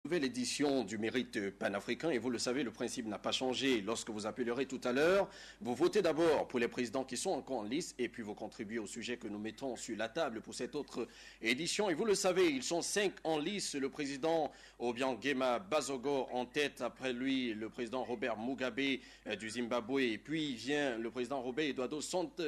Nouvelle édition du mérite panafricain et vous le savez, le principe n'a pas changé. Lorsque vous appellerez tout à l'heure, vous votez d'abord pour les présidents qui sont encore en liste et puis vous contribuez au sujet que nous mettons sur la table pour cette autre édition. Et vous le savez, ils sont 5 en liste. Le président Obiangema Bazogo en tête, après lui le président Robert Mugabe du Zimbabwe et puis vient le président Robert Eduardo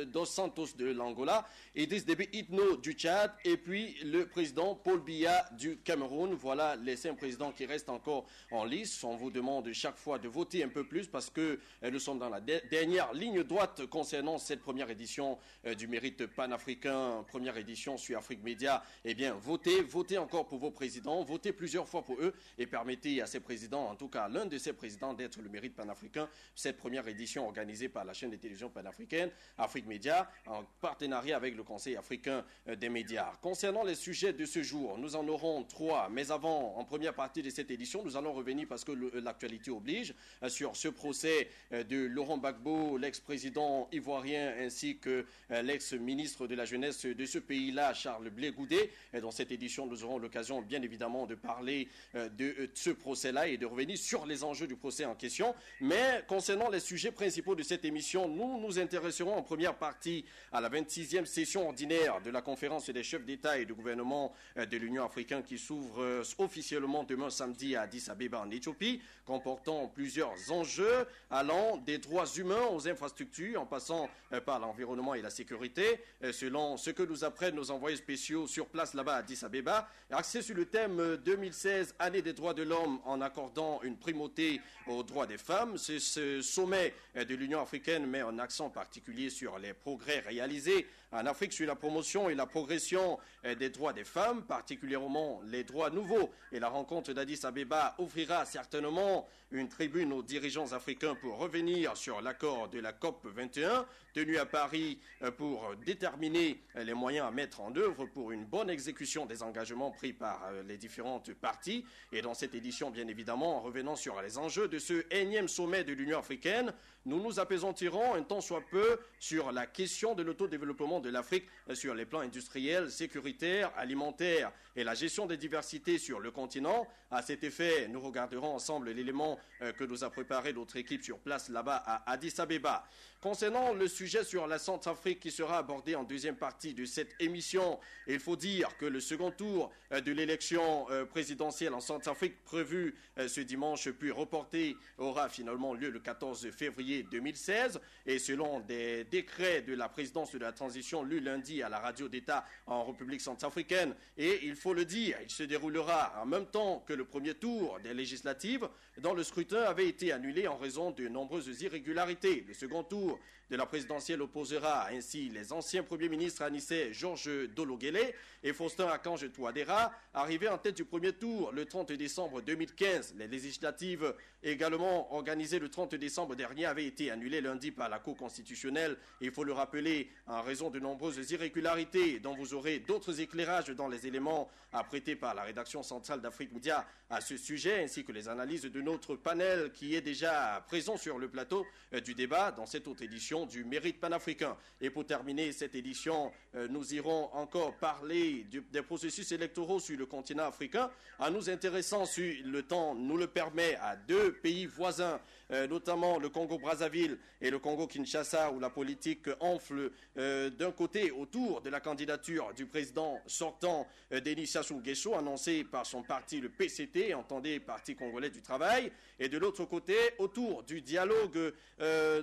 dos Santos de l'Angola, Idriss Déby Itno du Tchad et puis le président Paul Biya du Cameroun. Voilà les 5 présidents qui restent encore en lice. On vous demande chaque fois de voter un peu plus parce que nous sommes dans la dernière ligne droite concernant cette première édition du mérite panafricain, première édition sur Afrique Média. Eh bien, votez encore pour vos présidents, votez plusieurs fois pour eux et permettez à ces présidents, en tout cas l'un de ces présidents, d'être le mérite panafricain. Cette première édition organisée par la chaîne de télévision panafricaine, Afrique Média, en partenariat avec le Conseil africain des médias. Concernant les sujets de ce jour, nous en aurons 3, mais avant, en première partie de cette édition, nous allons revenir parce que l'actualité oblige sur ce procès de Laurent Gbagbo, l'ex-président ivoirien ainsi que l'ex-ministre de la jeunesse de ce pays-là, Charles Blé Goudé. Et dans cette édition, nous aurons l'occasion bien évidemment de parler de ce procès-là et de revenir sur les enjeux du procès en question. Mais concernant les sujets principaux de cette émission, nous nous intéresserons en première partie à la 26e session ordinaire de la conférence des chefs d'État et de gouvernement de l'Union africaine qui s'ouvre officiellement demain samedi à Addis Abeba en Éthiopie, comportant plusieurs enjeux allant des droits humains aux infrastructures en passant par l'environnement et la sécurité, selon ce que nous apprennent nos envoyés spéciaux sur place là-bas à Addis Abeba, axé sur le thème 2016, année des droits de l'homme en accordant une primauté aux droits des femmes. C'est ce sommet de l'Union africaine met un accent particulier sur les progrès réalisés en Afrique sur la promotion et la progression des droits des femmes, particulièrement les droits nouveaux. Et la rencontre d'Addis Abeba offrira certainement une tribune aux dirigeants africains pour revenir sur l'accord de la COP 21 tenu à Paris pour déterminer les moyens à mettre en œuvre pour une bonne exécution des engagements pris par les différentes parties. Et dans cette édition, bien évidemment, en revenant sur les enjeux de ce énième sommet de l'Union africaine, nous nous apaisantirons un tant soit peu sur la question de l'autodéveloppement de l'Afrique sur les plans industriels, sécuritaires, alimentaires et la gestion des diversités sur le continent. À cet effet, nous regarderons ensemble l'élément que nous a préparé notre équipe sur place là-bas à Addis Abeba. Concernant le sujet sur la Centrafrique qui sera abordé en deuxième partie de cette émission, il faut dire que le second tour de l'élection présidentielle en Centrafrique prévu ce dimanche puis reporté aura finalement lieu le 14 février 2016 et selon des décrets de la présidence de la transition lus lundi à la radio d'État en République centrafricaine. Et il faut le dire, il se déroulera en même temps que le premier tour des législatives dont le scrutin avait été annulé en raison de nombreuses irrégularités. Le second tour de la présidentielle opposera ainsi les anciens premiers ministres Anissé Georges Dologuélé et Faustin Archange Touadéra, arrivés en tête du premier tour le 30 décembre 2015. Les législatives également organisées le 30 décembre dernier avaient été annulées lundi par la Cour constitutionnelle. Il faut le rappeler en raison de nombreuses irrégularités dont vous aurez d'autres éclairages dans les éléments apprêtés par la rédaction centrale d'Afrique Média à ce sujet, ainsi que les analyses de notre panel qui est déjà présent sur le plateau du débat dans cette autre édition du mérite panafricain. Et pour terminer cette édition, nous irons encore parler des processus électoraux sur le continent africain en nous intéressant, si le temps nous le permet, à 2 pays voisins, notamment le Congo-Brazzaville et le Congo-Kinshasa, où la politique enfle d'un côté autour de la candidature du président sortant Denis Sassou Nguesso, annoncé par son parti le PCT, entendez Parti congolais du travail, et de l'autre côté autour du dialogue,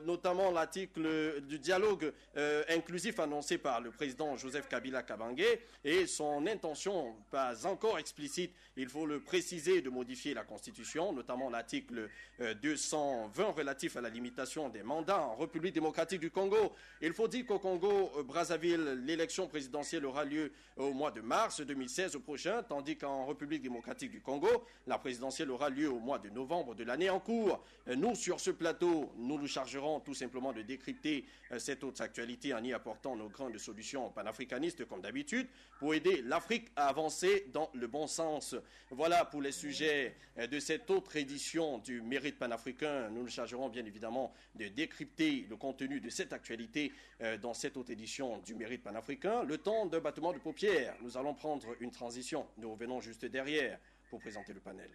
notamment l'article du dialogue inclusif annoncé par le président Joseph Kabila Kabange et son intention, pas encore explicite, il faut le préciser, de modifier la Constitution, notamment l'article 220 relatif à la limitation des mandats en République démocratique du Congo. Il faut dire qu'au Congo-Brazzaville, l'élection présidentielle aura lieu au mois de mars 2016 prochain, tandis qu'en République démocratique du Congo, la présidentielle aura lieu au mois de novembre de l'année en cours. Nous, sur ce plateau, nous nous chargerons tout simplement de décrypter cette autre actualité en y apportant nos grains de solutions panafricanistes comme d'habitude pour aider l'Afrique à avancer dans le bon sens. Voilà pour les sujets de cette autre édition du mérite panafricain. Nous nous chargerons bien évidemment de décrypter le contenu de cette actualité dans cette autre édition du mérite panafricain. Le temps d'un battement de paupières. Nous allons prendre une transition. Nous revenons juste derrière pour présenter le panel.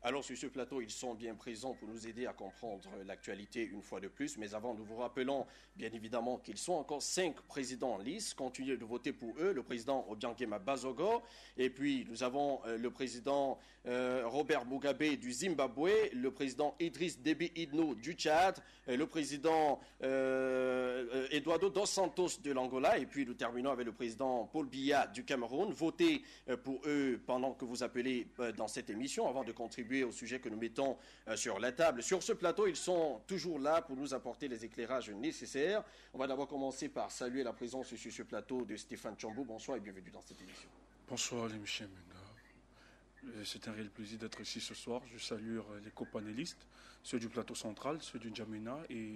Alors sur ce plateau, ils sont bien présents pour nous aider à comprendre l'actualité une fois de plus. Mais avant, nous vous rappelons bien évidemment qu'ils sont encore 5 présidents en lice. Continuez de voter pour eux. Le président Obiangema Bazogo. Et puis nous avons le président Robert Mugabe du Zimbabwe, le président Idriss Déby Itno du Tchad, le président Eduardo dos Santos de l'Angola. Et puis nous terminons avec le président Paul Biya du Cameroun. Votez pour eux pendant que vous appelez dans cette émission avant de contribuer au sujet que nous mettons sur la table. Sur ce plateau, ils sont toujours là pour nous apporter les éclairages nécessaires. On va d'abord commencer par saluer la présence sur ce plateau de Stéphane Tchambou. Bonsoir et bienvenue dans cette émission. Bonsoir les Michel Menga. C'est un réel plaisir d'être ici ce soir. Je salue les copanélistes, ceux du plateau central, ceux du N'Djamena et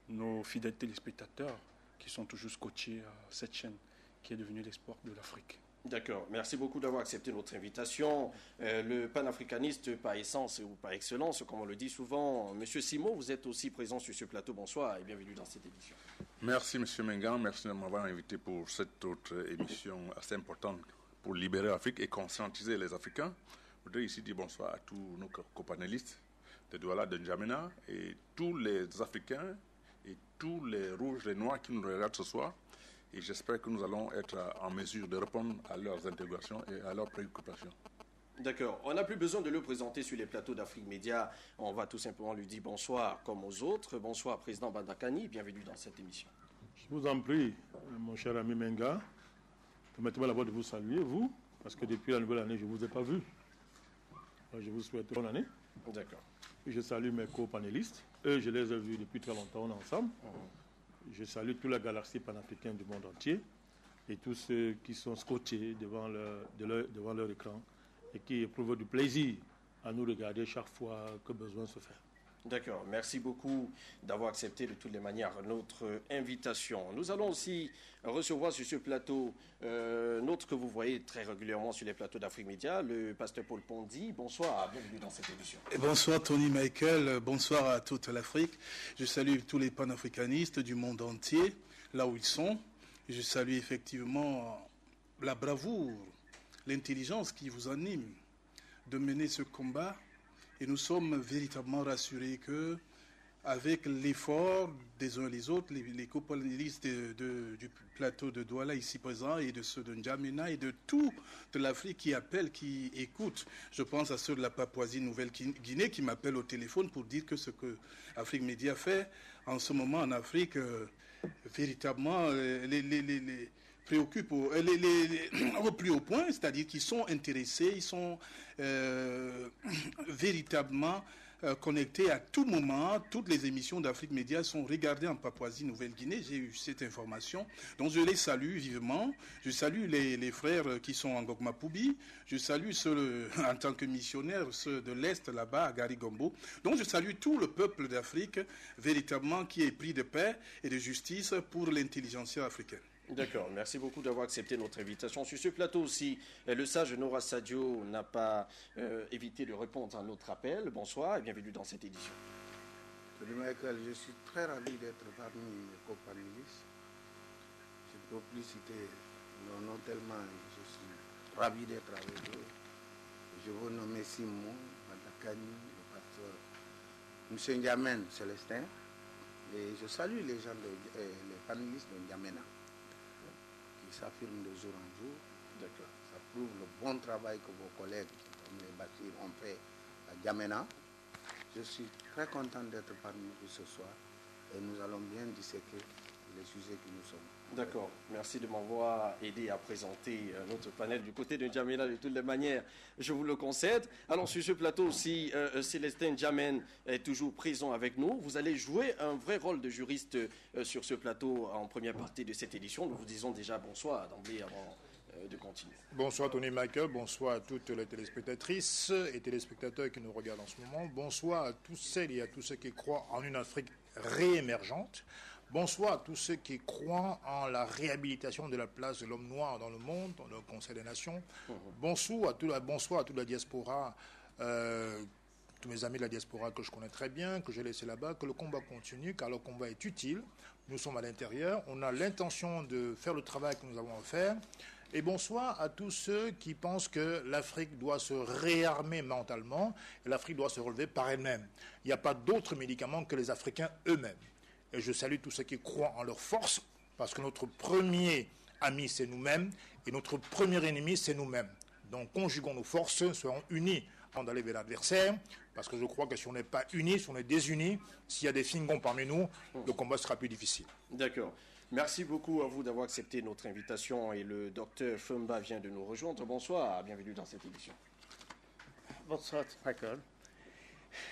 nos fidèles téléspectateurs qui sont toujours scotchés à cette chaîne qui est devenue l'espoir de l'Afrique. D'accord. Merci beaucoup d'avoir accepté notre invitation. Le panafricaniste par essence ou par excellence, comme on le dit souvent. Monsieur Simo, vous êtes aussi présent sur ce plateau. Bonsoir et bienvenue dans cette émission. Merci Monsieur Mengan, merci de m'avoir invité pour cette autre émission assez importante pour libérer l'Afrique et conscientiser les Africains. Je voudrais ici dire bonsoir à tous nos copanélistes de Douala, de N'Djamena et tous les Africains et tous les rouges et noirs qui nous regardent ce soir. Et j'espère que nous allons être en mesure de répondre à leurs interrogations et à leurs préoccupations. D'accord. On n'a plus besoin de le présenter sur les plateaux d'Afrique Média. On va tout simplement lui dire bonsoir comme aux autres. Bonsoir, Président Bandakani. Bienvenue dans cette émission. Je vous en prie, mon cher ami Menga. Permettez-moi d'abord de vous saluer, vous, parce que depuis la nouvelle année, je ne vous ai pas vu. Alors, je vous souhaite bonne année. D'accord. Et je salue mes co-panélistes. Eux, je les ai vus depuis très longtemps, on est ensemble. Je salue toute la galaxie panafricaine du monde entier et tous ceux qui sont scotchés devant leur écran et qui éprouvent du plaisir à nous regarder chaque fois que besoin se fait. D'accord. Merci beaucoup d'avoir accepté de toutes les manières notre invitation. Nous allons aussi recevoir sur ce plateau notre que vous voyez très régulièrement sur les plateaux d'Afrique Média, le pasteur Paul Pondy. Bonsoir, bienvenue dans cette émission. Et bonsoir Tony Michael, bonsoir à toute l'Afrique. Je salue tous les panafricanistes du monde entier, là où ils sont. Je salue effectivement la bravoure, l'intelligence qui vous anime de mener ce combat. Et nous sommes véritablement rassurés que, avec l'effort des uns et les autres, les copanélistes du plateau de Douala ici présents et de ceux de N'Djamena et de tout de l'Afrique qui appellent, qui écoutent, je pense à ceux de la Papouasie-Nouvelle-Guinée qui m'appellent au téléphone pour dire que ce que Afrique Média fait en ce moment en Afrique, véritablement, les préoccupent au plus haut point, c'est-à-dire qu'ils sont intéressés, ils sont véritablement connectés à tout moment. Toutes les émissions d'Afrique Média sont regardées en Papouasie-Nouvelle-Guinée. J'ai eu cette information. Donc je les salue vivement. Je salue les frères qui sont en Gokma-Poubi. Je salue ceux, en tant que missionnaires, ceux de l'Est là-bas, à Garigombo. Donc je salue tout le peuple d'Afrique, véritablement, qui est pris de paix et de justice pour l'intelligentsia africaine. D'accord, merci beaucoup d'avoir accepté notre invitation. Sur ce plateau aussi, le sage Nora Sadio n'a pas évité de répondre à notre appel. Bonsoir et bienvenue dans cette édition. Salut Michael, je suis très ravi d'être parmi les copanélistes. Je ne peux plus citer leur nom tellement je suis ravi d'être avec eux. Je veux nommer Simon, Bandakani, le pasteur M. N'Djamena Célestin. Et je salue les gens, les panélistes de N'Djamena, qui s'affirment de jour en jour. D'accord. Ça prouve le bon travail que vos collègues, comme les Bachir, ont fait à N'Djamena. Je suis très content d'être parmi vous ce soir et nous allons bien disséquer les sujets qui nous sont. D'accord. Merci de m'avoir aidé à présenter notre panel du côté de N'Djamena de toutes les manières. Je vous le concède. Alors sur ce plateau aussi, Célestin N'Djamena est toujours présent avec nous. Vous allez jouer un vrai rôle de juriste sur ce plateau en première partie de cette édition. Nous vous disons déjà bonsoir d'emblée avant de continuer. Bonsoir Tony Michael, bonsoir à toutes les téléspectatrices et téléspectateurs qui nous regardent en ce moment. Bonsoir à tous celles et à tous ceux qui croient en une Afrique réémergente. Bonsoir à tous ceux qui croient en la réhabilitation de la place de l'homme noir dans le monde, dans le Conseil des Nations. Bonsoir à toute la diaspora, tous mes amis de la diaspora que je connais très bien, que j'ai laissé là-bas, que le combat continue, car le combat est utile. Nous sommes à l'intérieur, on a l'intention de faire le travail que nous avons à faire. Et bonsoir à tous ceux qui pensent que l'Afrique doit se réarmer mentalement et l'Afrique doit se relever par elle-même. Il n'y a pas d'autre médicament que les Africains eux-mêmes. Et je salue tous ceux qui croient en leur force, parce que notre premier ami, c'est nous-mêmes, et notre premier ennemi, c'est nous-mêmes. Donc conjuguons nos forces, soyons unis avant d'aller vers l'adversaire, parce que je crois que si on n'est pas unis, si on est désunis, s'il y a des fingons parmi nous, le combat sera plus difficile. D'accord. Merci beaucoup à vous d'avoir accepté notre invitation et le docteur Fumba vient de nous rejoindre. Bonsoir, bienvenue dans cette édition. Bonsoir Michael.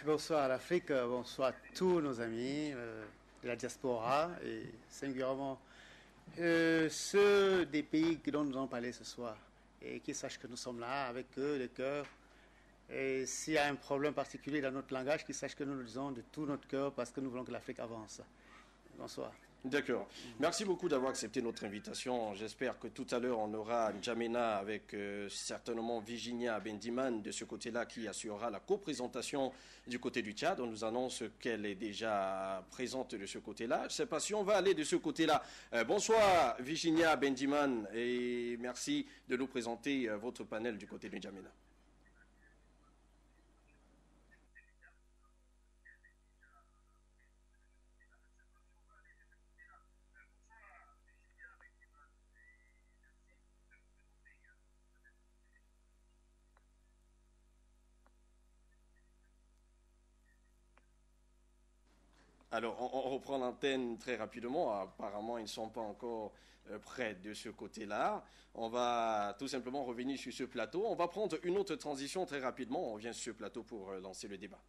Bonsoir à l'Afrique, bonsoir à tous nos amis de la diaspora et singulièrement ceux des pays dont nous allons parler ce soir et qui sachent que nous sommes là avec eux, le cœur. Et s'il y a un problème particulier dans notre langage, qu'ils sachent que nous le disons de tout notre cœur parce que nous voulons que l'Afrique avance. Bonsoir. D'accord. Merci beaucoup d'avoir accepté notre invitation. J'espère que tout à l'heure, on aura N'Djamena avec certainement Virginia Bendiman de ce côté-là qui assurera la coprésentation du côté du Tchad. On nous annonce qu'elle est déjà présente de ce côté-là. Je ne sais pas si on va aller de ce côté-là. Bonsoir Virginia Bendiman et merci de nous présenter votre panel du côté de N'Djamena. Alors, on reprend l'antenne très rapidement. Apparemment, ils ne sont pas encore près de ce côté-là. On va tout simplement revenir sur ce plateau. On va prendre une autre transition très rapidement. On revient sur ce plateau pour lancer le débat.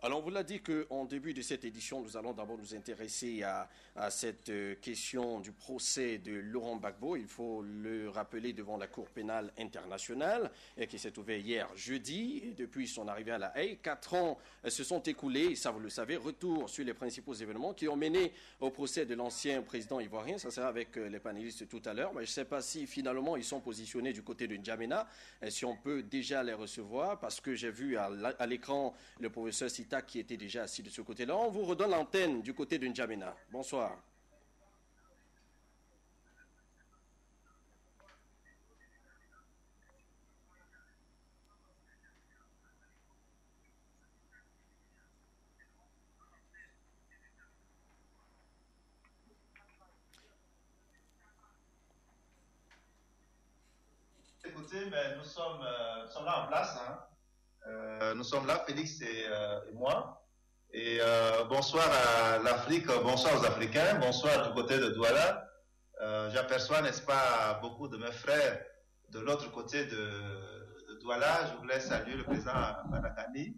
Alors, on vous l'a dit qu'en début de cette édition, nous allons d'abord nous intéresser à cette question du procès de Laurent Gbagbo. Il faut le rappeler devant la Cour pénale internationale qui s'est ouverte hier jeudi. Et depuis son arrivée à La Haye, 4 ans se sont écoulés, ça vous le savez, retour sur les principaux événements qui ont mené au procès de l'ancien président ivoirien. Ça sera avec les panélistes tout à l'heure. Mais je ne sais pas si finalement ils sont positionnés du côté de N'Djamena, si on peut déjà les recevoir, parce que j'ai vu à l'écran le professeur Sita qui était déjà assis de ce côté-là. On vous redonne l'antenne du côté de N'Djamena. Bonsoir. Écoutez, mais nous sommes là en place. Hein. Nous sommes là, Félix et moi. Et bonsoir à l'Afrique, bonsoir aux Africains, bonsoir du côté de Douala. J'aperçois, n'est-ce pas, beaucoup de mes frères de l'autre côté de Douala. Je voulais saluer le président Manakani,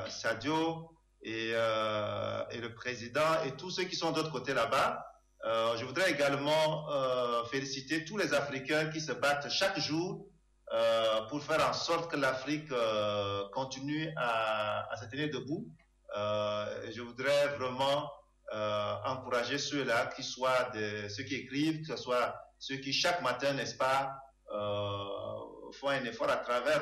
Sadio et le président et tous ceux qui sont de l'autre côté là-bas. Je voudrais également féliciter tous les Africains qui se battent chaque jour pour faire en sorte que l'Afrique continue à se tenir debout. Je voudrais vraiment encourager ceux-là qui soient ceux qui écrivent, que ce soit ceux qui chaque matin, n'est-ce pas, font un effort à travers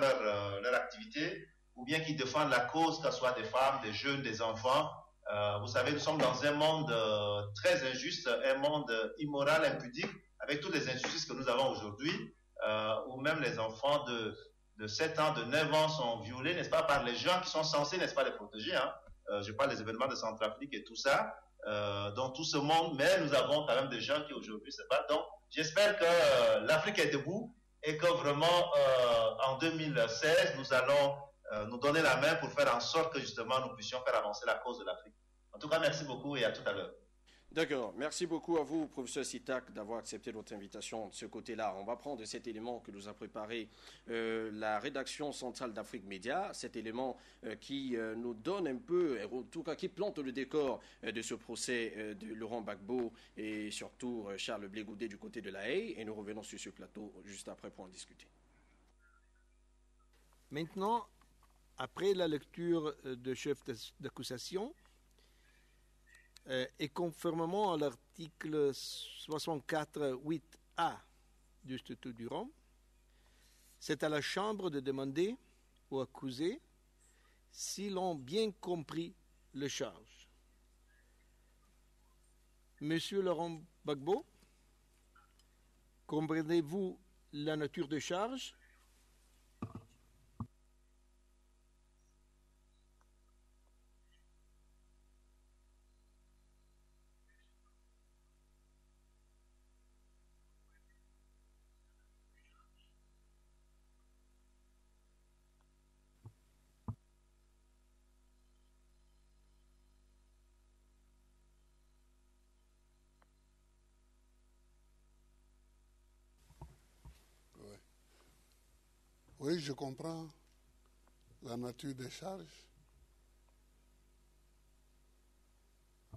leur activité, ou bien qui défendent la cause, que ce soit des femmes, des jeunes, des enfants. Vous savez, nous sommes dans un monde très injuste, un monde immoral, impudique, avec toutes les injustices que nous avons aujourd'hui, où même les enfants de 7 ans, de 9 ans sont violés, n'est-ce pas, par les gens qui sont censés, n'est-ce pas, les protéger. Hein. Je parle des événements de Centrafrique et tout ça, dans tout ce monde, mais nous avons quand même des gens qui aujourd'hui se battent. Donc, j'espère que l'Afrique est debout et que vraiment, en 2016, nous allons nous donner la main pour faire en sorte que justement nous puissions faire avancer la cause de l'Afrique. En tout cas, merci beaucoup et à tout à l'heure. D'accord. Merci beaucoup à vous, professeur Sitak, d'avoir accepté notre invitation de ce côté-là. On va prendre cet élément que nous a préparé la rédaction centrale d'Afrique Média, cet élément qui nous donne un peu, en tout cas qui plante le décor de ce procès de Laurent Gbagbo et surtout Charles Blé Goudé du côté de La Haye. Et nous revenons sur ce plateau juste après pour en discuter. Maintenant, après la lecture de chef d'accusation, et conformément à l'article 64.8a du statut du Rome. C'est à la Chambre de demander aux accusés s'ils ont bien compris les charges. Monsieur Laurent Gbagbo, comprenez-vous la nature des charges? Oui, je comprends la nature des charges.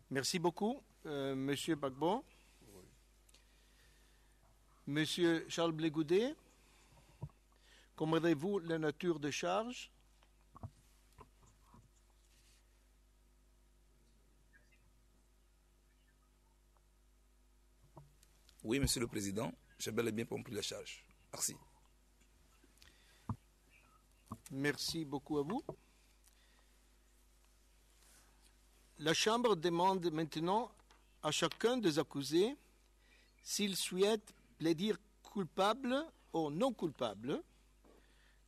Merci beaucoup, Monsieur Gbagbo. Oui. Monsieur Charles Blé Goudet, comprenez-vous la nature des charges? Oui, Monsieur le Président, j'ai bel et bien compris les charges. Merci. Merci beaucoup à vous. La Chambre demande maintenant à chacun des accusés s'il souhaite plaider coupable ou non coupable,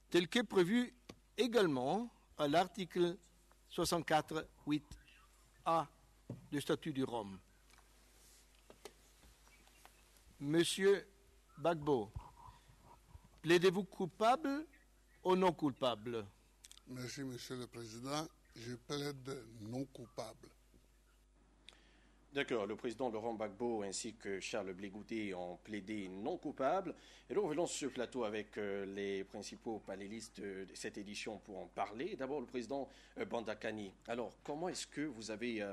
tel que prévu également à l'article 64.8a du statut du Rome. Monsieur Gbagbo, plaidez-vous coupable ou non coupable? Merci, Monsieur le Président. Je plaide non coupable. D'accord, le président Laurent Gbagbo ainsi que Charles Blé Goudet ont plaidé non coupable. Et nous revenons sur ce plateau avec les principaux panélistes de cette édition pour en parler. D'abord, le président Bandakani. Alors, comment est-ce que vous avez,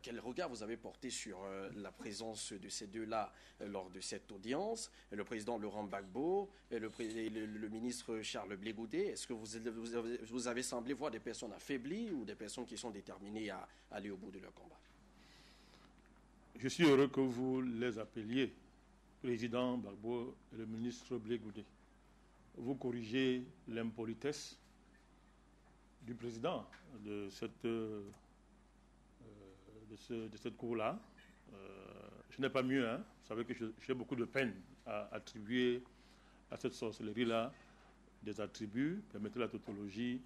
quel regard vous avez porté sur la présence de ces deux-là lors de cette audience? Le président Laurent Gbagbo et le ministre Charles Blé Goudet. Est-ce que vous avez semblé voir des personnes affaiblies ou des personnes qui sont déterminées à aller au bout de leur combat? Je suis heureux que vous les appeliez, président Gbagbo et le ministre Blé Goudet. Vous corrigez l'impolitesse du président de cette cour-là. Je n'ai pas mieux, hein. Vous savez que j'ai beaucoup de peine à attribuer à cette sorcellerie-là des attributs, permettez la tautologie,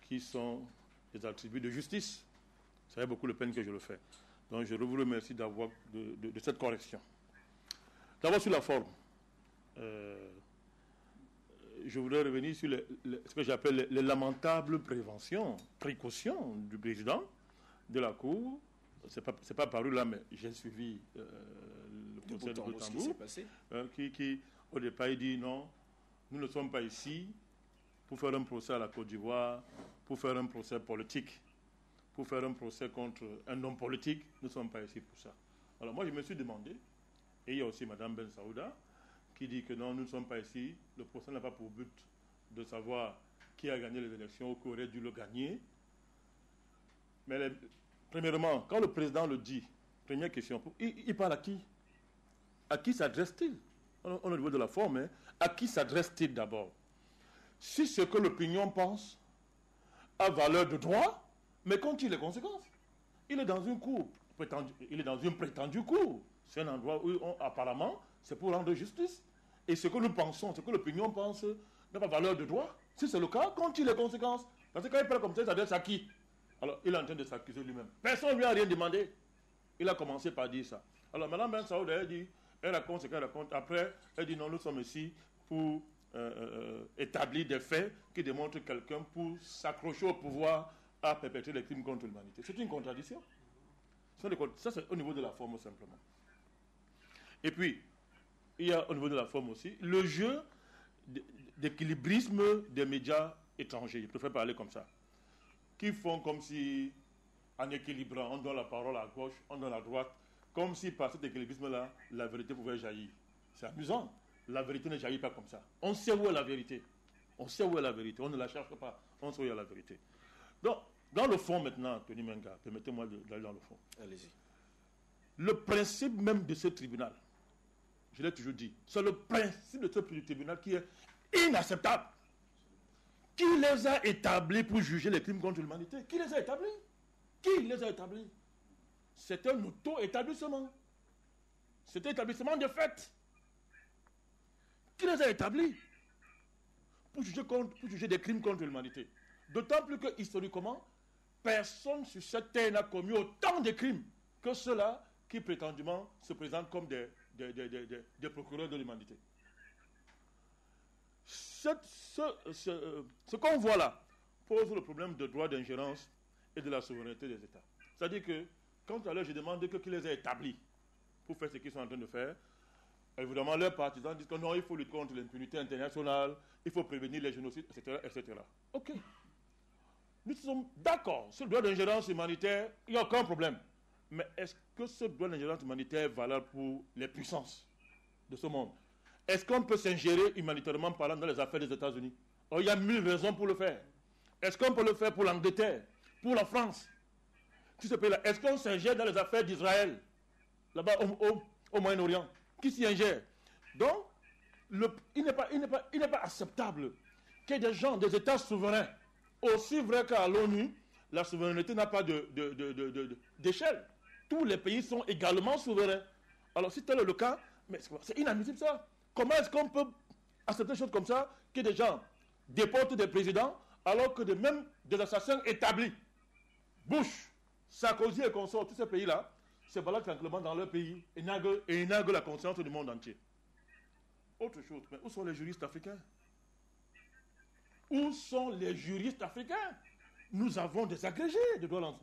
qui sont des attributs de justice. Ça fait beaucoup de peine que je le fais. Donc je vous remercie d'avoir de cette correction. D'abord sur la forme. Je voudrais revenir sur ce que j'appelle les lamentables précautions du président de la Cour. C'est pas paru là, mais j'ai suivi le procès de Boutambou, qui au départ il dit non, nous ne sommes pas ici pour faire un procès à la Côte d'Ivoire, pour faire un procès politique, pour faire un procès contre un homme politique, nous ne sommes pas ici pour ça. Alors moi je me suis demandé, et il y a aussi Mme Ben Saouda, qui dit que non, nous ne sommes pas ici, le procès n'a pas pour but de savoir qui a gagné les élections ou qui aurait dû le gagner. Mais premièrement, quand le président le dit, première question, il parle à qui? À qui s'adresse-t-il? Au niveau de la forme, hein, à qui s'adresse-t-il d'abord? Si ce que l'opinion pense a valeur de droit, mais qu'ont-ils les conséquences? Il est dans une cour, il est dans une prétendue cour. C'est un endroit où, apparemment, c'est pour rendre justice. Et ce que nous pensons, ce que l'opinion pense, n'a pas valeur de droit. Si c'est le cas, qu'ont-ils les conséquences? Parce que quand il parle comme ça, il s'adresse à qui? Alors, il est en train de s'accuser lui-même. Personne ne lui a rien demandé. Il a commencé par dire ça. Alors, Mme Ben Saouda, elle raconte ce qu'elle raconte. Après, elle dit non, nous sommes ici pour établir des faits qui démontrent que quelqu'un, pour s'accrocher au pouvoir, a perpétré des crimes contre l'humanité. C'est une contradiction. Ça, c'est au niveau de la forme, simplement. Et puis, il y a au niveau de la forme aussi le jeu d'équilibrisme des médias étrangers. Je préfère parler comme ça. Qui font comme si, en équilibrant, on donne la parole à gauche, on donne à droite, comme si par cet équilibrisme-là, la vérité pouvait jaillir. C'est amusant. La vérité ne jaillit pas comme ça. On sait où est la vérité. On sait où est la vérité. On ne la cherche pas. On sait où est la vérité. Donc, dans le fond maintenant, Tony Menga, permettez-moi d'aller dans le fond. Allez-y. Le principe même de ce tribunal, je l'ai toujours dit, c'est le principe de ce tribunal qui est inacceptable. Qui les a établis pour juger les crimes contre l'humanité? Qui les a établis? Qui les a établis? C'est un auto-établissement. C'est un établissement de fait. Qui les a établis pour juger des crimes contre l'humanité? D'autant plus que, historiquement, personne sur cette terre n'a commis autant de crimes que ceux-là qui prétendument se présentent comme des procureurs de l'humanité. Ce qu'on voit là pose le problème de droit d'ingérence et de la souveraineté des États. C'est-à-dire que, quand à l'heure j'ai demandé qui les a établis pour faire ce qu'ils sont en train de faire, évidemment leurs partisans disent que non, il faut lutter contre l'impunité internationale, il faut prévenir les génocides, etc. etc. Ok. Nous sommes d'accord sur le droit d'ingérence humanitaire, il n'y a aucun problème. Mais est-ce que ce droit d'ingérence humanitaire est valable pour les puissances de ce monde? Est-ce qu'on peut s'ingérer humanitairement parlant dans les affaires des États-Unis? Oh, il y a 1000 raisons pour le faire. Est-ce qu'on peut le faire pour l'Angleterre, pour la France? Tous ces pays-là. Est-ce qu'on s'ingère dans les affaires d'Israël, là-bas au Moyen-Orient? Qui s'y ingère? Donc, il n'est pas acceptable qu'il y ait des gens, des États souverains, aussi vrai qu'à l'ONU, la souveraineté n'a pas d'échelle. Tous les pays sont également souverains. Alors, si tel est le cas, mais c'est inadmissible ça. Comment est-ce qu'on peut accepter des choses comme ça, que des gens déportent des présidents, alors que même des assassins établis, Bush, Sarkozy et consorts, tous ces pays-là, se baladent tranquillement dans leur pays et inaugurent la conscience du monde entier. Autre chose, mais où sont les juristes africains? Où sont les juristes africains? Nous avons des agrégés de droit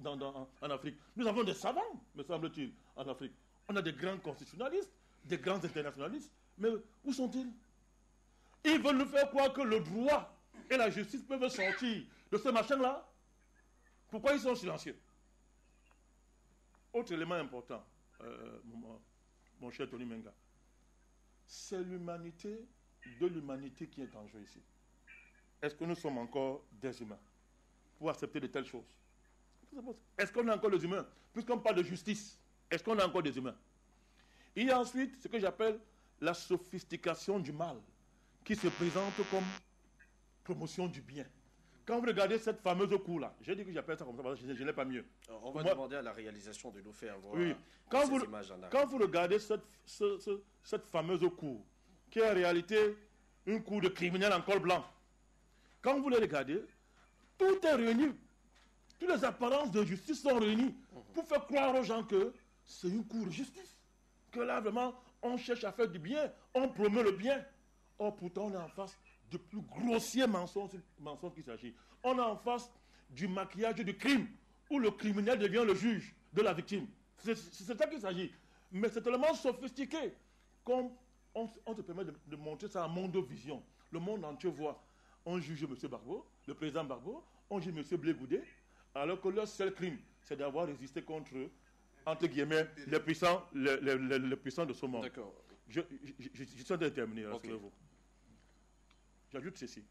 en Afrique. Nous avons des savants, me semble-t-il, en Afrique. On a des grands constitutionnalistes, des grands internationalistes. Mais où sont-ils? Ils veulent nous faire croire que le droit et la justice peuvent sortir de ce machin-là. Pourquoi ils sont silencieux? Autre élément important, mon cher Tony Menga, c'est l'humanité de l'humanité qui est en jeu ici. Est-ce que nous sommes encore des humains pour accepter de telles choses? Est-ce qu'on est encore des humains? Puisqu'on parle de justice, est-ce qu'on est encore des humains? Il y a ensuite ce que j'appelle la sophistication du mal, qui se présente comme promotion du bien. Quand vous regardez cette fameuse cour-là, j'ai dit que j'appelle ça comme ça parce que je n'ai pas mieux. On va demander à la réalisation de nous faire voir ces images en arrière. Quand vous regardez cette fameuse cour, qui est en réalité une cour de criminels en col blanc, quand vous les regardez, tout est réuni. Toutes les apparences de justice sont réunies pour faire croire aux gens que c'est une cour de justice. Que là, vraiment, on cherche à faire du bien, on promeut le bien. Or, pourtant, on est en face de plus grossiers mensonges qu'il s'agit. On est en face du maquillage du crime, où le criminel devient le juge de la victime. C'est ça qu'il s'agit. Mais c'est tellement sophistiqué qu'on se permet de montrer ça en mondovision. Le monde entier voit. On juge M. Barbeau, le président Barbeau, on juge M. Blé Goudé, alors que leur seul crime, c'est d'avoir résisté contre, entre guillemets, les puissants de ce monde. D'accord. Je suis en train de terminer, rassurez-vous. J'ajoute ceci.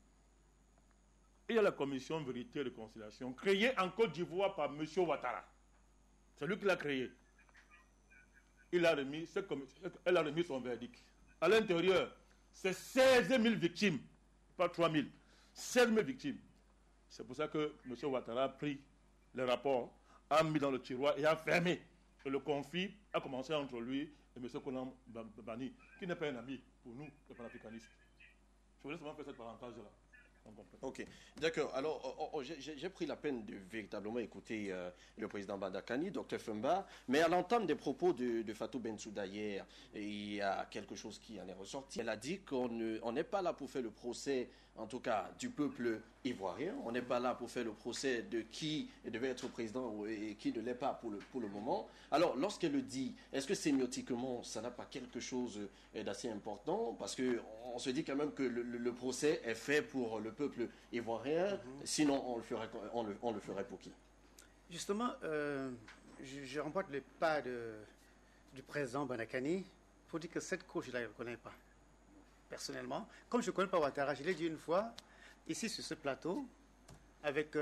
Il y a la commission Vérité et Réconciliation, créée en Côte d'Ivoire par M. Ouattara. C'est lui qui l'a créée. Elle a remis son verdict. À l'intérieur, c'est 16 000 victimes, pas 3 000. 16 000 victimes. C'est pour ça que M. Ouattara a pris le rapport, a mis dans le tiroir et a fermé. Et le conflit a commencé entre lui et M. Konan Bani, qui n'est pas un ami pour nous, les panafricanistes. Je voulais seulement faire cette parenthèse-là. Ok, d'accord. Alors, j'ai pris la peine de véritablement écouter le président Badakani, Dr Fumba, mais à l'entame des propos de Fatou Bensouda hier, il y a quelque chose qui en est ressorti. Elle a dit qu'on n'est pas là pour faire le procès, en tout cas, du peuple ivoirien. On n'est pas là pour faire le procès de qui devait être président et qui ne l'est pas pour le moment. Alors, lorsqu'elle le dit, est-ce que sémiotiquement, ça n'a pas quelque chose d'assez important? Parce qu'on se dit quand même que le procès est fait pour le peuple ivoirien, sinon on le ferait pour qui? Justement, je remporte le pas du président Badakani pour dire que cette cour, je ne la reconnais pas, personnellement. Comme je ne connais pas Ouattara, je l'ai dit une fois, ici sur ce plateau, avec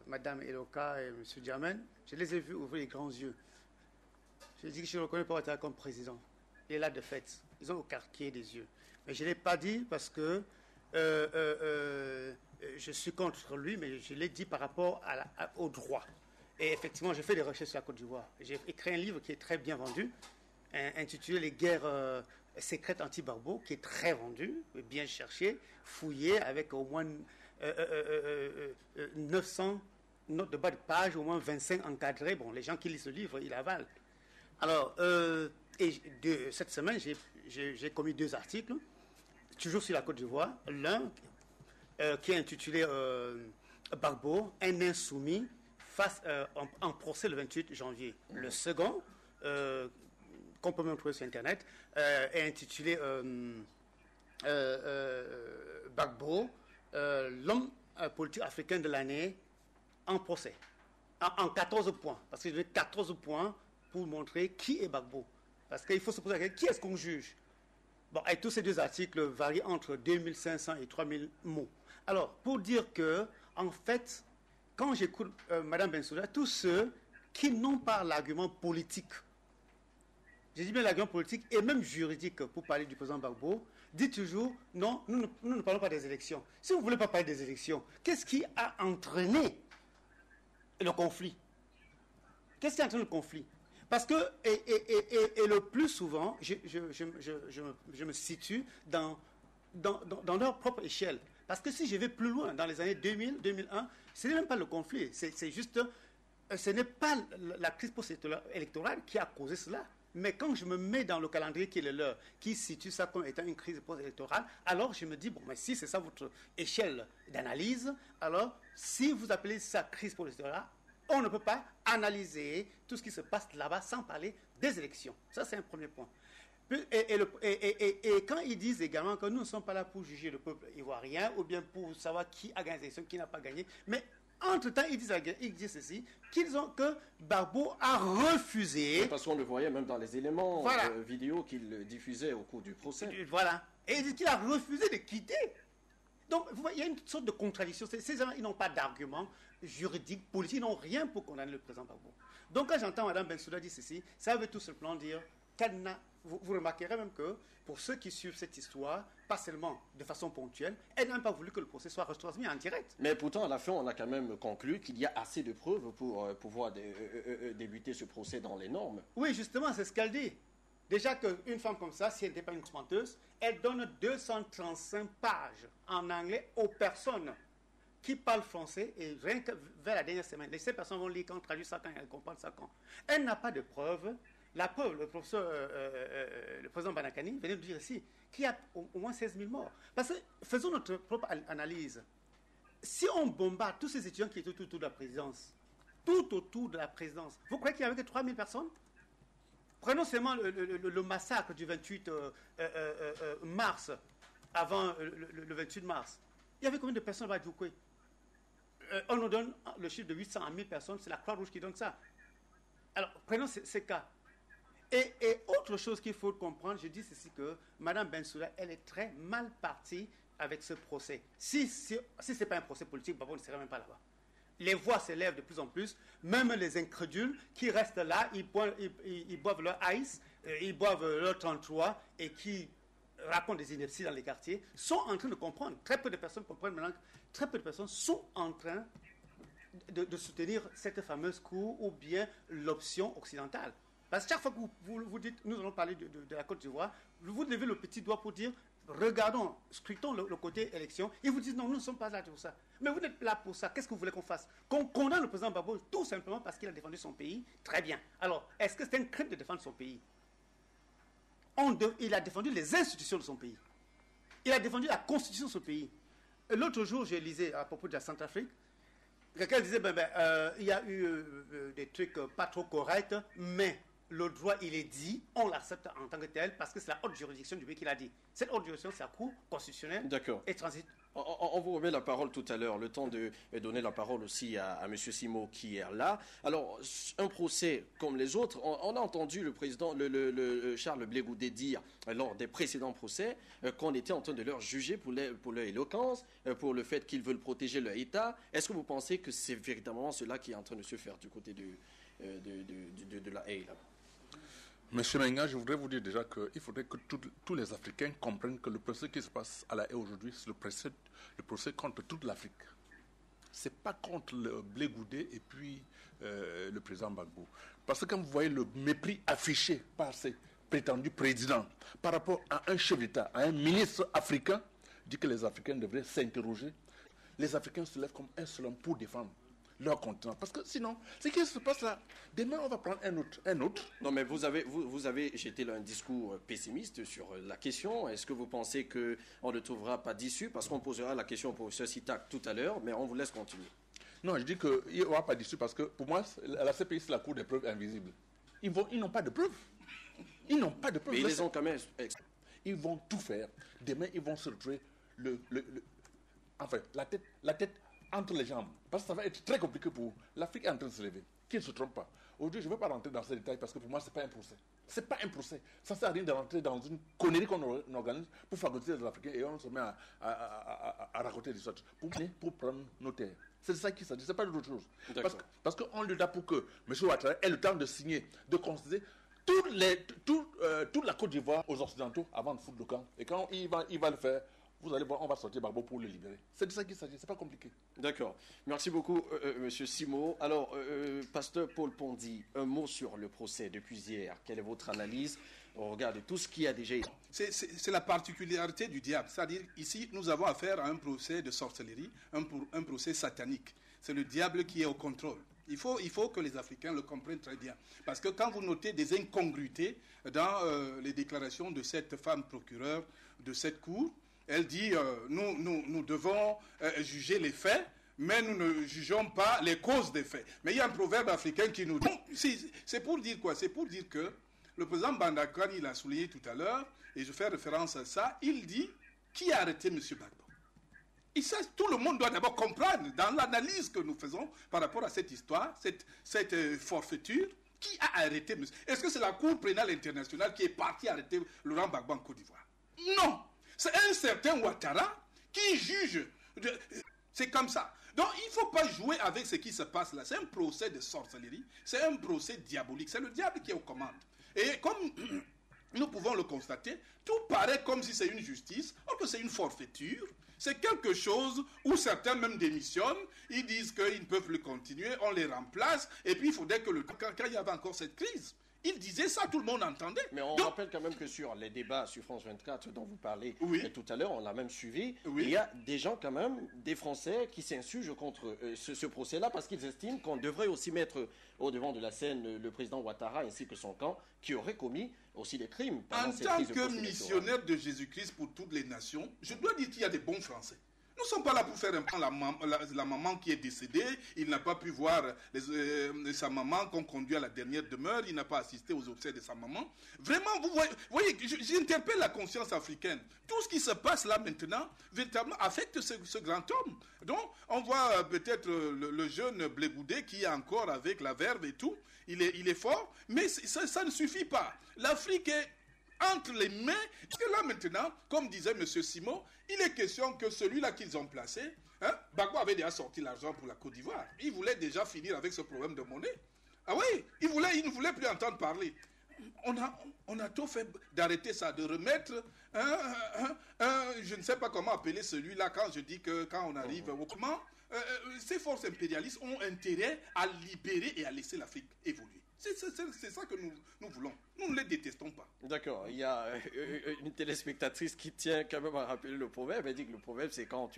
Mme Eloka et M. Diamène, je les ai vus ouvrir les grands yeux. Je dis que je ne reconnais pas Ouattara comme président. est là de fait. Ils ont écarquillé des yeux. Mais je ne l'ai pas dit parce que je suis contre lui, mais je l'ai dit par rapport au droit. Et effectivement, j'ai fait des recherches sur la Côte d'Ivoire. J'ai écrit un livre qui est très bien vendu, intitulé Les guerres secrètes anti-Gbagbo, qui est très vendu, bien cherché, fouillé, avec au moins 900 notes de bas de page, au moins 25 encadrées. Bon, les gens qui lisent le livre, ils avalent. Alors, cette semaine, j'ai commis 2 articles, toujours sur la Côte d'Ivoire. L'un qui est intitulé Gbagbo, un insoumis face en procès le 28 janvier. Le second, qu'on peut même trouver sur Internet, est intitulé Gbagbo, l'homme politique africain de l'année en procès. En 14 points. Parce que j'ai 14 points pour montrer qui est Gbagbo. Parce qu'il faut se poser la question, qui est-ce qu'on juge? Bon, et tous ces 2 articles varient entre 2500 et 3000 mots. Alors, pour dire que, en fait, quand j'écoute Mme Bensouda, tous ceux qui n'ont pas l'argument politique, j'ai dit bien l'argument politique et même juridique pour parler du président Gbagbo, dit toujours, non, nous ne parlons pas des élections. Si vous ne voulez pas parler des élections, qu'est-ce qui a entraîné le conflit? Qu'est-ce qui a entraîné le conflit? Parce que, et le plus souvent, je me situe dans leur propre échelle. Parce que si je vais plus loin, dans les années 2000, 2001, ce n'est même pas le conflit. C'est juste, ce n'est pas la crise post-électorale qui a causé cela. Mais quand je me mets dans le calendrier qui est le leur, qui situe ça comme étant une crise post-électorale, alors je me dis, bon, mais si c'est ça votre échelle d'analyse, alors si vous appelez ça crise post-électorale, on ne peut pas analyser tout ce qui se passe là-bas sans parler des élections. Ça, c'est un premier point. Et quand ils disent également que nous ne sommes pas là pour juger le peuple ivoirien ou bien pour savoir qui a gagné les élections, qui n'a pas gagné, mais entre-temps, ils disent ceci, que Gbagbo a refusé... Parce qu'on le voyait même dans les éléments vidéo qu'il diffusait au cours du procès. Voilà. Et ils disent qu'il a refusé de quitter. Donc, vous voyez, il y a une sorte de contradiction. Ces gens, ils n'ont pas d'argument juridique, politique, ils n'ont rien pour condamner le président Gbagbo. Donc, quand j'entends Mme Bensouda dire ceci, ça veut tout simplement dire qu'elle n'a... Vous remarquerez même que, pour ceux qui suivent cette histoire, pas seulement de façon ponctuelle, elle n'a même pas voulu que le procès soit retransmis en direct. Mais pourtant, à la fin, on a quand même conclu qu'il y a assez de preuves pour pouvoir débuter ce procès dans les normes. Oui, justement, c'est ce qu'elle dit. Déjà qu'une femme comme ça, si elle n'était pas une menteuse, elle donne 235 pages en anglais aux personnes qui parlent français, et rien que vers la dernière semaine, ces personnes vont lire quand, traduire ça quand, elles comprennent ça quand. Elle n'a pas de preuves. La preuve, le président Banakani venait de dire ici qu'il y a au moins 16 000 morts. Parce que, faisons notre propre analyse. Si on bombarde tous ces étudiants qui étaient tout autour de la présidence, vous croyez qu'il n'y avait que 3 000 personnes? Prenons seulement le massacre du 28 mars, avant le 28 mars. Il y avait combien de personnes à Djoukoué? On nous donne le chiffre de 800 à 1000 personnes, c'est la Croix-Rouge qui donne ça. Alors, prenons ces cas. Et autre chose qu'il faut comprendre, je dis ceci que Mme Bensouda, elle est très mal partie avec ce procès. Si ce n'est pas un procès politique, Gbagbo ne serait même pas là-bas. Les voix s'élèvent de plus en plus, même les incrédules qui restent là, ils boivent leur ice, ils boivent leur 33 et qui racontent des inepties dans les quartiers, sont en train de comprendre. Très peu de personnes comprennent maintenant, très peu de personnes sont en train de soutenir cette fameuse cour ou bien l'option occidentale. Parce que chaque fois que vous dites, nous allons parler de la Côte d'Ivoire, vous levez le petit doigt pour dire, regardons, scrutons le côté élection. Ils vous disent, non, nous ne sommes pas là pour ça. Mais vous êtes là pour ça. Qu'est-ce que vous voulez qu'on fasse? Qu'on condamne le président Gbagbo tout simplement parce qu'il a défendu son pays? Très bien. Alors, est-ce que c'est un crime de défendre son pays? Il a défendu les institutions de son pays. Il a défendu la constitution de son pays. L'autre jour, je lisais à propos de la Centrafrique, quelqu'un disait, il y a eu des trucs pas trop corrects, mais le droit, il est dit, on l'accepte en tant que tel, parce que c'est la haute juridiction du pays qui l'a dit. Cette haute juridiction, c'est la Cour constitutionnelle et transit. On vous remet la parole tout à l'heure, le temps de donner la parole aussi à M. Simo qui est là. Alors, un procès comme les autres, on a entendu le président, Charles Blé Goudé dire lors des précédents procès qu'on était en train de leur juger pour leur éloquence, pour le fait qu'ils veulent protéger leur État. Est-ce que vous pensez que c'est véritablement cela qui est en train de se faire du côté de la haie là? Monsieur Menga, je voudrais vous dire déjà qu'il faudrait que tous les Africains comprennent que le procès qui se passe à La Haye aujourd'hui, c'est le procès contre toute l'Afrique. Ce n'est pas contre le Blé Goudé et puis le président Gbagbo. Parce que quand vous voyez le mépris affiché par ces prétendus présidents par rapport à un chef d'État, à un ministre africain, dit que les Africains devraient s'interroger. Les Africains se lèvent comme un seul homme pour défendre leur continent. Parce que sinon, ce qui se passe là, demain on va prendre un autre. Non, mais vous avez jeté un discours pessimiste sur la question. Est-ce que vous pensez qu'on ne trouvera pas d'issue? Parce qu'on posera la question au professeur Sitak tout à l'heure, mais on vous laisse continuer. Non, je dis qu'il n'y aura pas d'issue parce que pour moi, la CPI, c'est la cour des preuves invisibles. Ils n'ont pas de preuves. Ils n'ont pas de preuves. Mais ils les ont quand même. Ils vont tout faire. Demain, ils vont se retrouver la tête entre les jambes. Parce que ça va être très compliqué pour eux. L'Afrique est en train de se lever. Qu'ils ne se trompent pas. Aujourd'hui, je ne veux pas rentrer dans ces détails parce que pour moi, ce n'est pas un procès. Ce n'est pas un procès. Ça ne sert à rien de rentrer dans une connerie qu'on organise pour favoriser les Africains et on se met à raconter des choses. Pour prendre nos terres. C'est de ça qu'il s'agit. Ce n'est pas d'autre chose. Parce qu'on lui a pour que M. Ouattara ait le temps de signer, de considérer toute la Côte d'Ivoire aux Occidentaux avant de foutre le camp. Et quand il va le faire, vous allez voir, on va sortir Gbagbo pour le libérer. C'est de ça qu'il s'agit, c'est pas compliqué. D'accord. Merci beaucoup, Monsieur Simo. Alors, Pasteur Paul Pondy, un mot sur le procès depuis hier. Quelle est votre analyse au regard de tout ce qui a déjà été? C'est la particularité du diable. C'est-à-dire, ici, nous avons affaire à un procès de sorcellerie, un procès satanique. C'est le diable qui est au contrôle. Il faut que les Africains le comprennent très bien. Parce que quand vous notez des incongruités dans les déclarations de cette femme procureure de cette cour, elle dit nous devons juger les faits, mais nous ne jugeons pas les causes des faits. Mais il y a un proverbe africain qui nous dit... C'est pour dire quoi? C'est pour dire que le président Bandakan, il a souligné tout à l'heure, et je fais référence à ça, il dit qui a arrêté M. Gbagbo? Et ça, tout le monde doit d'abord comprendre, dans l'analyse que nous faisons par rapport à cette histoire, cette forfaiture, qui a arrêté M. Est-ce que c'est la Cour pénale internationale qui est partie arrêter Laurent Gbagbo en Côte d'Ivoire? Non! C'est un certain Ouattara qui juge. C'est comme ça. Donc, il ne faut pas jouer avec ce qui se passe là. C'est un procès de sorcellerie. C'est un procès diabolique. C'est le diable qui est aux commandes. Et comme nous pouvons le constater, tout paraît comme si c'est une justice, or que c'est une forfaiture. C'est quelque chose où certains même démissionnent, ils disent qu'ils ne peuvent plus continuer, on les remplace, et puis il faudrait que quand il y avait encore cette crise, ils disaient ça, tout le monde entendait. Mais on rappelle quand même que sur les débats sur France 24 dont vous parlez tout à l'heure, on l'a même suivi, il y a des gens quand même, des Français qui s'insurgent contre ce procès-là parce qu'ils estiment qu'on devrait aussi mettre au devant de la scène le président Ouattara ainsi que son camp qui aurait commis aussi des crimes. En tant que missionnaire de Jésus-Christ pour toutes les nations, je dois dire qu'il y a des bons Français. Nous ne sommes pas là pour faire un plan la maman qui est décédée, il n'a pas pu voir sa maman qu'on conduit à la dernière demeure, il n'a pas assisté aux obsèques de sa maman. Vraiment, vous voyez, j'interpelle la conscience africaine. Tout ce qui se passe là maintenant, véritablement affecte ce grand homme. Donc, on voit peut-être le jeune Blé Goudé qui est encore avec la verve et tout, il est fort, mais ça ne suffit pas. L'Afrique est entre les mains, parce que là maintenant, comme disait M. Simon, il est question que celui-là qu'ils ont placé, Gbagbo avait déjà sorti l'argent pour la Côte d'Ivoire. Il voulait déjà finir avec ce problème de monnaie. Ah oui, il ne voulait plus entendre parler. On a tout fait d'arrêter ça, de remettre je ne sais pas comment appeler celui-là quand je dis que quand on arrive au comment, ces forces impérialistes ont intérêt à libérer et à laisser l'Afrique évoluer. C'est ça que nous voulons. Nous ne les détestons pas. D'accord. Il y a une téléspectatrice qui tient quand même à rappeler le proverbe. Elle dit que le proverbe, c'est quand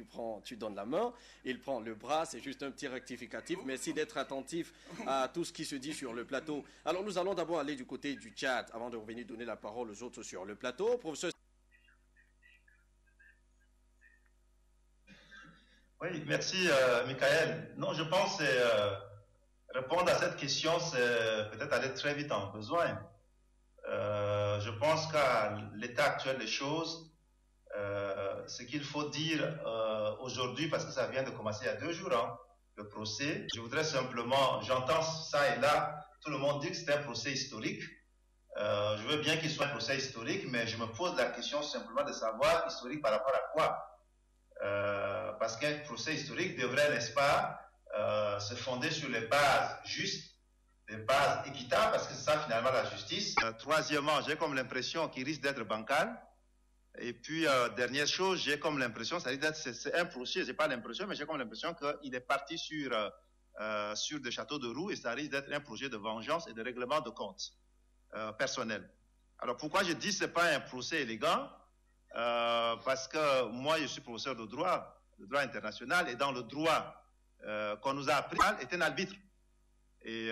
tu donnes la main, il prend le bras, c'est juste un petit rectificatif. Merci d'être attentif à tout ce qui se dit sur le plateau. Alors, nous allons d'abord aller du côté du Tchad avant de revenir donner la parole aux autres sur le plateau. Professeur. Oui, merci, Michael. Non, je pense que répondre à cette question, c'est peut-être aller très vite en besoin. Je pense qu'à l'état actuel des choses, ce qu'il faut dire aujourd'hui, parce que ça vient de commencer il y a 2 jours, le procès, je voudrais simplement, j'entends ça et là, tout le monde dit que c'est un procès historique. Je veux bien qu'il soit un procès historique, mais je me pose la question simplement de savoir historique par rapport à quoi. Parce qu'un procès historique devrait, n'est-ce pas, se fonder sur les bases justes bases équitables, parce que c'est ça finalement la justice. Troisièmement, j'ai comme l'impression qu'il risque d'être bancal. Et puis, dernière chose, j'ai comme l'impression, c'est un procès, j'ai pas l'impression, mais j'ai comme l'impression qu'il est parti sur des châteaux de roue et ça risque d'être un projet de vengeance et de règlement de comptes personnel. Alors, pourquoi je dis que ce n'est pas un procès élégant? Parce que moi, je suis professeur de droit international, et dans le droit qu'on nous a appris, est un arbitre. Et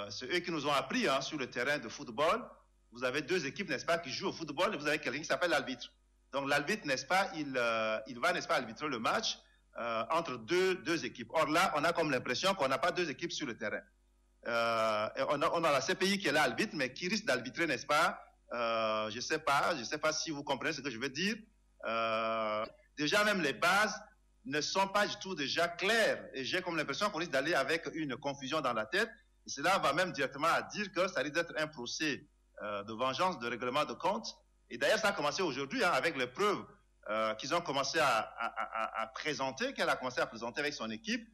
c'est eux qui nous ont appris sur le terrain de football. Vous avez deux équipes, n'est-ce pas, qui jouent au football, et vous avez quelqu'un qui s'appelle l'arbitre. Donc l'arbitre, n'est-ce pas, il va, n'est-ce pas, arbitrer le match entre deux équipes. Or là, on a comme l'impression qu'on n'a pas deux équipes sur le terrain. Et on a la CPI qui est là, arbitre, mais qui risque d'arbitrer, n'est-ce pas? Je sais pas si vous comprenez ce que je veux dire. Déjà, même les bases ne sont pas du tout déjà claires. Et j'ai comme l'impression qu'on risque d'aller avec une confusion dans la tête. Et cela va même directement à dire que ça risque d'être un procès de vengeance, de règlement de compte. Et d'ailleurs, ça a commencé aujourd'hui avec les preuves qu'ils ont commencé à présenter, qu'elle a commencé à présenter avec son équipe,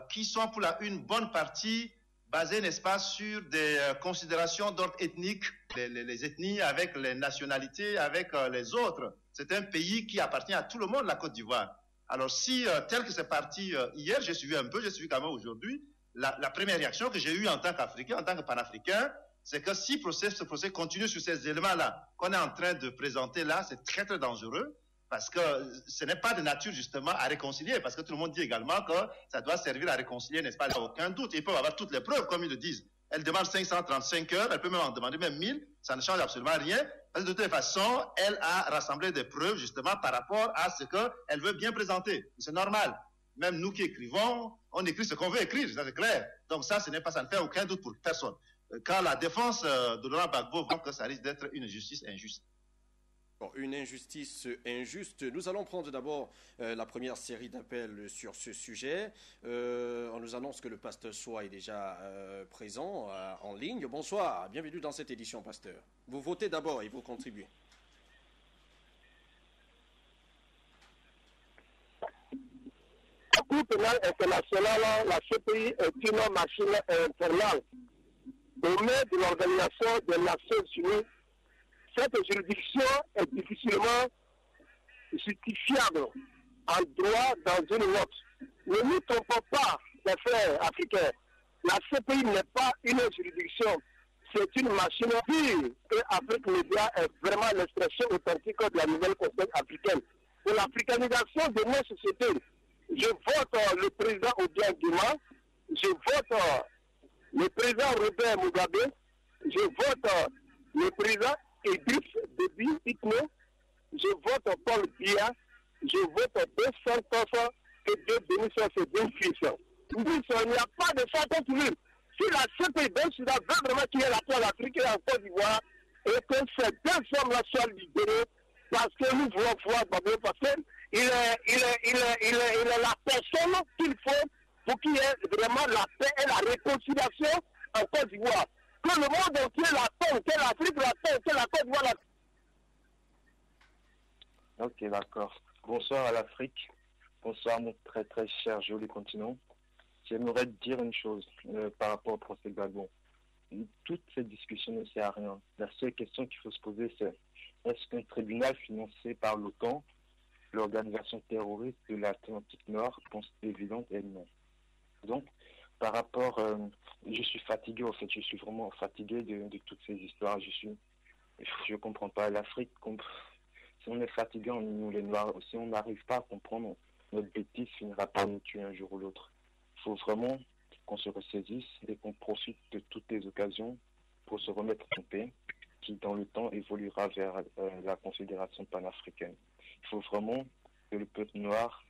qui sont pour une bonne partie basées, n'est-ce pas, sur des considérations d'ordre ethnique, les ethnies avec les nationalités, avec les autres. C'est un pays qui appartient à tout le monde, la Côte d'Ivoire. Alors si, tel que c'est parti hier, j'ai suivi un peu, j'ai suivi quand même aujourd'hui, la première réaction que j'ai eue en tant qu'Africain, en tant que panafricain, c'est que si ce procès continue sur ces éléments-là qu'on est en train de présenter là, c'est très très dangereux parce que ce n'est pas de nature justement à réconcilier, parce que tout le monde dit également que ça doit servir à réconcilier, n'est-ce pas? Il n'y a aucun doute, ils peuvent avoir toutes les preuves comme ils le disent. Elle demande 535 heures, elle peut même en demander même 1000, ça ne change absolument rien. Parce que de toute façon, elle a rassemblé des preuves justement par rapport à ce qu'elle veut bien présenter. C'est normal. Même nous qui écrivons, on écrit ce qu'on veut écrire, ça c'est clair. Donc ça, ça ne fait aucun doute pour personne. Quand la défense de Laurent Gbagbo voit que ça risque d'être une justice injuste. Bon, une injustice injuste. Nous allons prendre d'abord la première série d'appels sur ce sujet. On nous annonce que le pasteur Soa est déjà présent en ligne. Bonsoir, bienvenue dans cette édition, pasteur. Vous votez d'abord et vous contribuez. La Cour pénale internationale, la CPI, est une machine infernale. Au main de l'Organisation des Nations Unies, cette juridiction est difficilement justifiable en droit dans une note. Ne nous trompons pas, les frères africains. La CPI n'est pas une juridiction, c'est une machine pure. Et Afrique Média est vraiment l'expression authentique de la nouvelle conscience africaine. Pour l'africanisation de nos sociétés, je vote le président Obiang Nguema, je vote le président Robert Mugabe, je vote le président Idriss Déby Itno, je vote Paul Biya, je vote deux Santos et deux Denis et deux fils. Il n'y a pas de chacun pour lui. Si la CPI veut vraiment qu'il y ait la paix en Afrique et en Côte d'Ivoire, et que ces deux hommes-là soient libérés, parce que nous voulons voir Babé, parce qu'il est la personne qu'il faut pour qu'il y ait vraiment la paix et la réconciliation en Côte d'Ivoire. Que le monde entier l'attend, que l'Afrique l'attend, que la Côte d'Ivoire l'attend. Ok, d'accord. Bonsoir à l'Afrique. Bonsoir mon très très cher joli continent. J'aimerais te dire une chose par rapport au procès Gbagbo. Toute cette discussion ne sert à rien. La seule question qu'il faut se poser, c'est est-ce qu'un tribunal financé par l'OTAN, l'organisation terroriste de l'Atlantique Nord, pense évidente et non. Donc, par rapport, je suis fatigué en fait, je suis vraiment fatigué de toutes ces histoires. Je comprends pas l'Afrique. Si on est fatigué, nous les Noirs, si on n'arrive pas à comprendre, notre bêtise finira par nous tuer un jour ou l'autre. Il faut vraiment qu'on se ressaisisse et qu'on profite de toutes les occasions pour se remettre en paix, qui dans le temps évoluera vers la Confédération panafricaine. Il faut vraiment que le peuple noir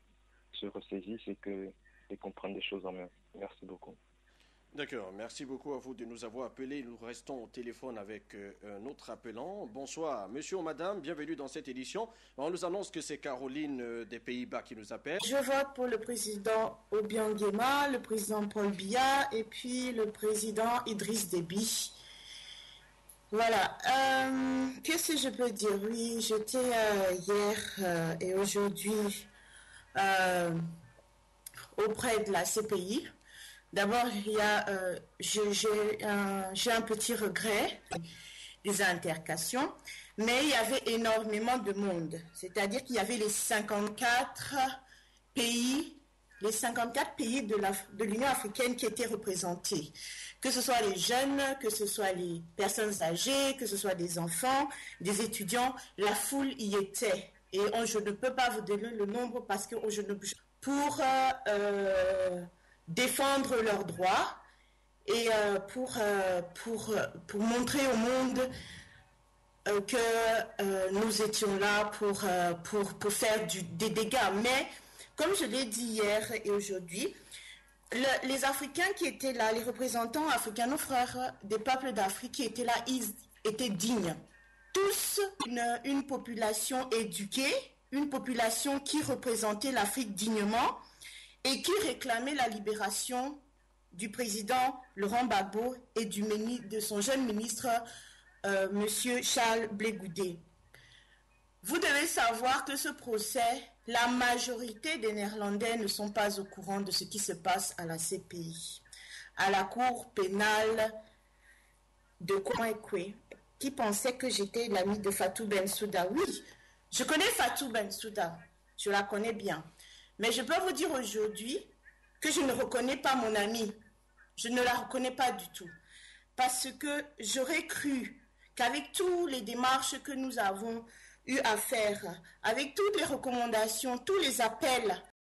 se ressaisisse et qu'on prenne des choses en main. Merci beaucoup. D'accord, merci beaucoup à vous de nous avoir appelés. Nous restons au téléphone avec un autre appelant. Bonsoir, monsieur ou madame, bienvenue dans cette édition. On nous annonce que c'est Caroline des Pays-Bas qui nous appelle. Je vote pour le président Obiang Nguema, le président Paul Biya et puis le président Idriss Déby. Voilà, qu'est-ce que je peux dire? Oui, j'étais hier et aujourd'hui auprès de la CPI. D'abord, j'ai un petit regret des altercations, mais il y avait énormément de monde. C'est-à-dire qu'il y avait les 54 pays de l'Union africaine qui étaient représentés. Que ce soit les jeunes, que ce soit les personnes âgées, que ce soit des enfants, des étudiants, la foule y était. Et je ne peux pas vous donner le nombre parce que pour défendre leurs droits et pour montrer au monde que nous étions là pour faire des dégâts. Mais comme je l'ai dit hier et aujourd'hui, les Africains qui étaient là, les représentants africains, nos frères des peuples d'Afrique qui étaient là, ils étaient dignes. Tous une population éduquée, une population qui représentait l'Afrique dignement et qui réclamait la libération du président Laurent Gbagbo et de son jeune ministre, M. Charles Blé Goudé. Vous devez savoir que ce procès, la majorité des Néerlandais ne sont pas au courant de ce qui se passe à la CPI, à la Cour pénale de Kouankwe, qui pensait que j'étais l'amie de Fatou Bensouda. Oui, je connais Fatou Bensouda, je la connais bien. Mais je peux vous dire aujourd'hui que je ne reconnais pas mon amie. Je ne la reconnais pas du tout. Parce que j'aurais cru qu'avec toutes les démarches que nous avons eu à faire, avec toutes les recommandations, tous les appels